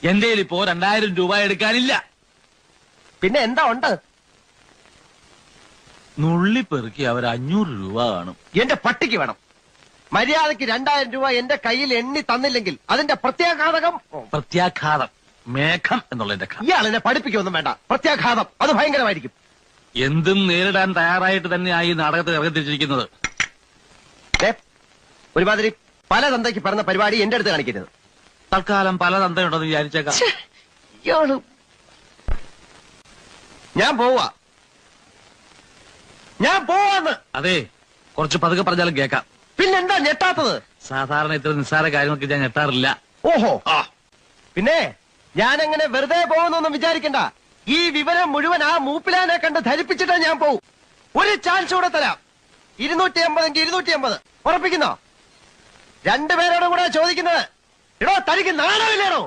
എന്റെ ഇപ്പോ 2000 രൂപ എടുക്കാനില്ല. പിന്നെ എന്താ ഉണ്ട്? നുള്ളി പെറുക്കി അവർ 500 രൂപ കാണും. എന്റെ പട്ടിക്ക് വേണം. മര്യാദക്ക് 2000 രൂപ എന്റെ കയ്യിൽ എണ്ണി തന്നില്ലെങ്കിൽ അതിന്റെ പ്രത്യാഘാതകം. പ്രത്യാഘാതം മേഘം എന്നുള്ളതിന്റെ ഇയാൾ എന്നെ പഠിപ്പിക്കൊന്നും വേണ്ട. പ്രത്യാഘാതം അത് ഭയങ്കരമായിരിക്കും. എന്തും നേരിടാൻ തയ്യാറായിട്ട് തന്നെയായി നാടകത്തിൽ ഇറങ്ങിത്തിരിച്ചിരിക്കുന്നത്. ഒരുമാതിരി പല തന്തയ്ക്ക് പറഞ്ഞ പരിപാടി എന്റെ അടുത്ത് കാണിക്കരുത്. തൽക്കാലം പല തന്തയുണ്ടെന്ന് വിചാരിച്ചേക്കാം. ഞാൻ പോവാന്ന്. അതെ, കുറച്ച് പതുക്കെ പറഞ്ഞാലും കേൾക്കാം. പിന്നെന്താ ഞെട്ടാത്തത്? സാധാരണ ഇത്ര നിസ്സാര കാര്യങ്ങൾക്ക് ഞാൻ ഞെട്ടാറില്ല. ഓഹോ, പിന്നെ ഞാനെങ്ങനെ വെറുതെ പോകുന്നൊന്നും വിചാരിക്കണ്ട. ഈ വിവരം മുഴുവൻ ആ മൂപ്പിലാനെ കണ്ട് ധരിപ്പിച്ചിട്ടാ ഞാൻ പോവും. ഒരു ചാൻസ് കൂടെ തരാം. 250 250 ഉറപ്പിക്കുന്നോ? രണ്ടുപേരോടും കൂടെ ചോദിക്കുന്നത്. എടോ, തനിക്ക് നാണമില്ലേടോ?